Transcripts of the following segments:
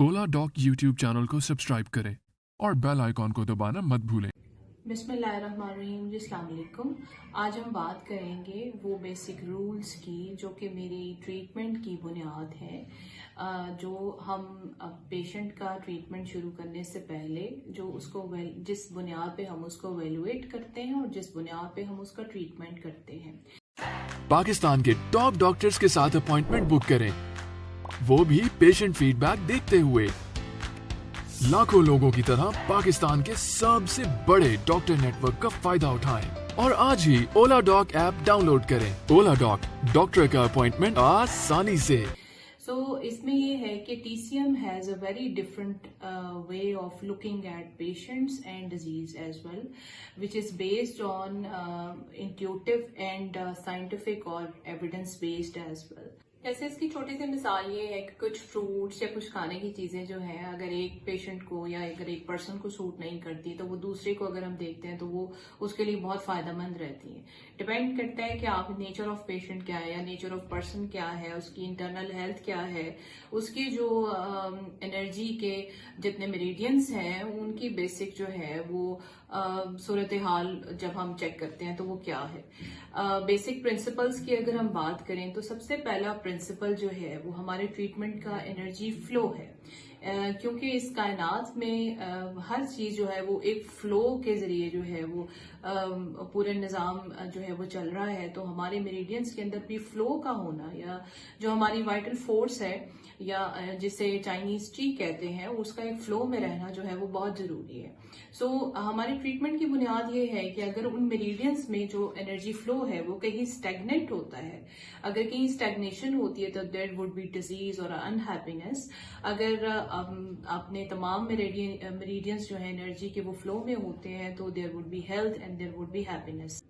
ओला dock YouTube channel को subscribe करें और बेल आइकॉन को दबाना मत भूलें। बिस्मिल्लाहिर्रहमानिर्रहीम जी, अस्सलाम वालेकुम। आज हम बात करेंगे वो बेसिक रूल्स की जो कि मेरी ट्रीटमेंट की बुनियाद है। जो हम पेशेंट का ट्रीटमेंट शुरू करने से पहले जो उसको जिस बुनियाद पे हम उसको एवेलुएट करते हैं और जिस बुनियाद पे हम उसका ट्रीटमेंट करते हैं। पाकिस्तान के टॉप डॉक्टर्स के साथ अपॉइंटमेंट बुक करें, वो भी पेशेंट फीडबैक देखते हुए। लाखों लोगों की तरह पाकिस्तान के सबसे बड़े डॉक्टर नेटवर्क का फायदा उठाएं और आज ही ओला डॉक ऐप डाउनलोड करें। ओला डॉक, डॉक्टर का अपॉइंटमेंट आसानी से। इसमें ये है कि TCM has a very different way of looking at patients and disease as well, which is based on intuitive and scientific और एविडेंस बेस्ड एज वेल। जैसे इसकी छोटी सी मिसाल ये है कि कुछ फ्रूट्स या कुछ खाने की चीजें जो हैं, अगर एक पेशेंट को या अगर एक पर्सन को सूट नहीं करती तो वो दूसरे को अगर हम देखते हैं तो वो उसके लिए बहुत फायदेमंद रहती है। डिपेंड करता है कि आप नेचर ऑफ पेशेंट क्या है या नेचर ऑफ पर्सन क्या है, उसकी इंटरनल हेल्थ क्या है, उसकी जो एनर्जी के जितने मेरिडियंस हैं उनकी बेसिक जो है वो सूरत हाल जब हम चेक करते हैं तो वो क्या है। बेसिक प्रिंसिपल्स की अगर हम बात करें तो सबसे पहला प्रिंसिपल जो है वो हमारे ट्रीटमेंट का एनर्जी फ्लो है। क्योंकि इस कायनात में हर चीज जो है वो एक फ्लो के जरिए जो है वो पूरे निज़ाम जो है वो चल रहा है। तो हमारे मेरिडियंस के अंदर भी फ्लो का होना या जो हमारी वाइटल फोर्स है या जिसे चाइनीज ची कहते हैं उसका एक फ्लो में रहना जो है वो बहुत जरूरी है। हमारी ट्रीटमेंट की बुनियाद ये है कि अगर उन मेरिडियंस में जो एनर्जी फ्लो है वो कहीं स्टैग्नेंट होता है, अगर कहीं स्टैग्नेशन होती है तो देयर वुड बी डिजीज और अनहैप्पीनेस। अगर अपने तमाम मेरिडियंस जो है एनर्जी के वो फ्लो में होते हैं तो there would be health and there would be happiness.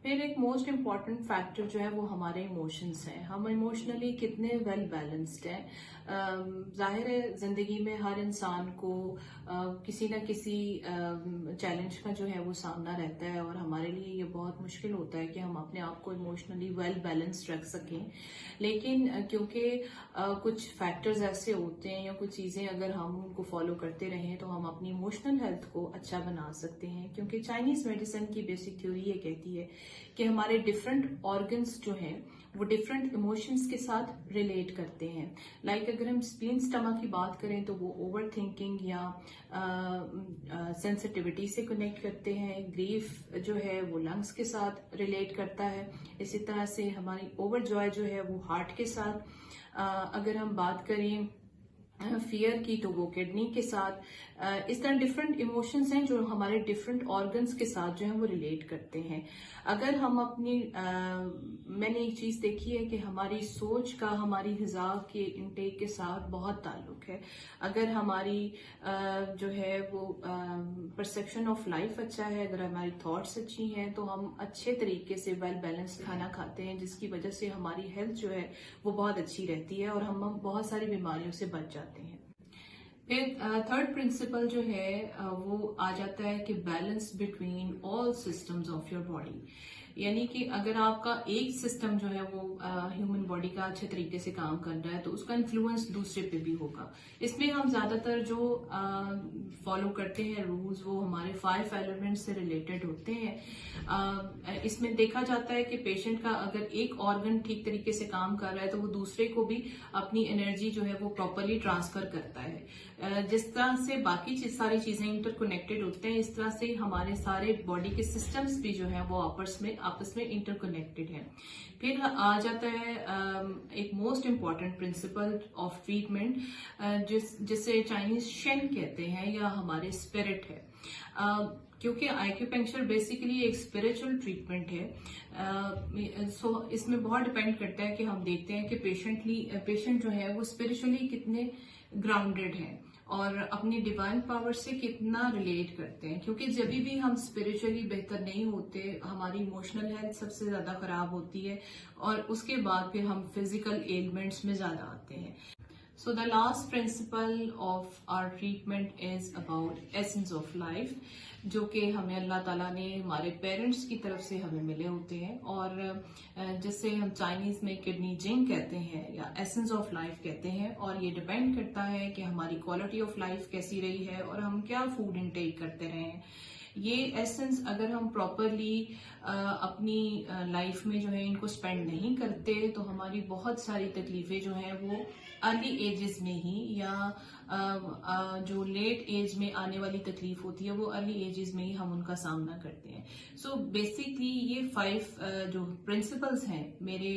फिर एक मोस्ट इम्पॉर्टेंट फैक्टर जो है वो हमारे इमोशंस हैं। हम इमोशनली कितने वेल बैलेंस्ड हैं। जाहिर है जिंदगी में हर इंसान को किसी ना किसी चैलेंज का जो है वो सामना रहता है और हमारे लिए ये बहुत मुश्किल होता है कि हम अपने आप को इमोशनली वेल बैलेंस्ड रख सकें। लेकिन क्योंकि कुछ फैक्टर्स ऐसे होते हैं या कुछ चीजें अगर हम उनको फॉलो करते रहें तो हम अपनी इमोशनल हेल्थ को अच्छा बना सकते हैं। क्योंकि चाइनीज मेडिसिन की बेसिक थ्योरी ये कहती है कि हमारे डिफरेंट ऑर्गन्स जो हैं वो डिफरेंट इमोशंस के साथ रिलेट करते हैं। लाइक अगर हम स्प्लीन स्टमक की बात करें तो वो ओवर थिंकिंग या सेंसिटिविटी से कनेक्ट करते हैं। ग्रीफ जो है वो लंग्स के साथ रिलेट करता है। इसी तरह से हमारी ओवर जॉय जो है वो हार्ट के साथ। अगर हम बात करें फियर की तो वो किडनी के साथ। इस तरह डिफरेंट इमोशंस हैं जो हमारे डिफरेंट ऑर्गन्स के साथ जो है वो रिलेट करते हैं। अगर हम अपनी मैंने एक चीज देखी है कि हमारी सोच का हमारी ग़िज़ा के इंटेक के साथ बहुत ताल्लुक है। अगर हमारी जो है वो परसेप्शन ऑफ लाइफ अच्छा है, अगर हमारी थॉट्स अच्छी हैं तो हम अच्छे तरीके से वेल बैलेंस्ड खाना खाते हैं, जिसकी वजह से हमारी हेल्थ जो है वो बहुत अच्छी रहती है और हम बहुत सारी बीमारियों से बच जाते हैं। फिर थर्ड प्रिंसिपल जो है वो आ जाता है कि balance between all systems of your body. यानी कि अगर आपका एक सिस्टम जो है वो ह्यूमन बॉडी का अच्छे तरीके से काम कर रहा है तो उसका इन्फ्लुएंस दूसरे पे भी होगा। इसमें हम ज्यादातर जो फॉलो करते हैं रूल्स वो हमारे 5 एलिमेंट्स से रिलेटेड होते हैं। इसमें देखा जाता है कि पेशेंट का अगर एक ऑर्गन ठीक तरीके से काम कर रहा है तो वो दूसरे को भी अपनी एनर्जी जो है वो प्रॉपरली ट्रांसफर करता है। जिस तरह से बाकी सारी चीजें इंटरकनेक्टेड होते हैं इस तरह से हमारे सारे बॉडी के सिस्टम्स भी जो है वो आपस में इंटरकनेक्टेड है। फिर आ जाता है एक most important principle of treatment जिसे चाइनीज शेन कहते हैं या हमारे स्पिरिट है। क्योंकि आक्यूपंक्चर बेसिकली एक स्पिरिचुअल ट्रीटमेंट है। इसमें बहुत डिपेंड करता है कि हम देखते हैं कि पेशेंट जो है वो स्पिरिचुअली कितने ग्राउंडेड हैं और अपनी डिवाइन पावर से कितना रिलेट करते हैं। क्योंकि जब भी हम स्पिरिचुअली बेहतर नहीं होते हमारी इमोशनल हेल्थ सबसे ज्यादा खराब होती है और उसके बाद फिर हम फिजिकल एलिमेंट्स में ज्यादा आते हैं। So the last principle of our treatment is about essence of life, जो कि हमें अल्लाह ताला ने हमारे पेरेंट्स की तरफ से हमें मिले होते हैं, और जिसे हम चाइनीज में किडनी जिंग कहते हैं या एसेंस ऑफ लाइफ कहते हैं, और ये डिपेंड करता है कि हमारी क्वालिटी ऑफ लाइफ कैसी रही है और हम क्या फूड इनटेक करते रहे हैं। ये एसेंस अगर हम प्रॉपरली अपनी लाइफ में जो है इनको स्पेंड नहीं करते तो हमारी बहुत सारी तकलीफें जो हैं वो अर्ली एजेस में ही, या जो लेट एज में आने वाली तकलीफ होती है वो अर्ली एजेस में ही हम उनका सामना करते हैं। सो बेसिकली ये 5 जो प्रिंसिपल्स हैं मेरे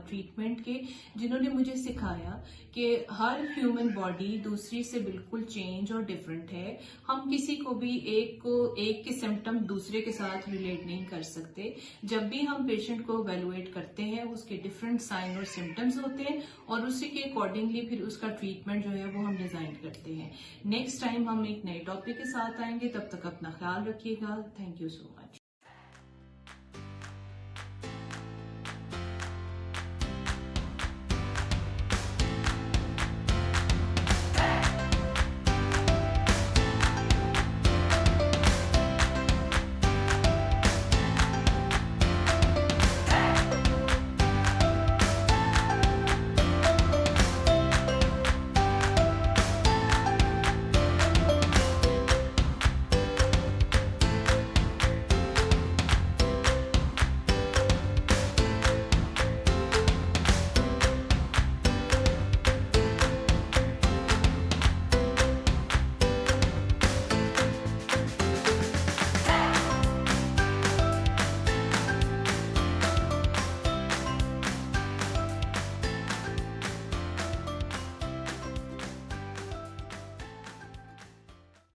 ट्रीटमेंट के, जिन्होंने मुझे सिखाया कि हर ह्यूमन बॉडी दूसरी से बिल्कुल चेंज और डिफरेंट है। हम किसी को भी एक के सिम्टम दूसरे के साथ रिलेट नहीं कर सकते। जब भी हम पेशेंट को एवेलुएट करते हैं उसके डिफरेंट साइन और सिम्टम्स होते हैं, और उसी के अकॉर्डिंगली फिर उसका ट्रीटमेंट जो है वो हम डिजाइन करते हैं। नेक्स्ट टाइम हम एक नए टॉपिक के साथ आएंगे, तब तक अपना ख्याल रखिएगा। Thank you so much.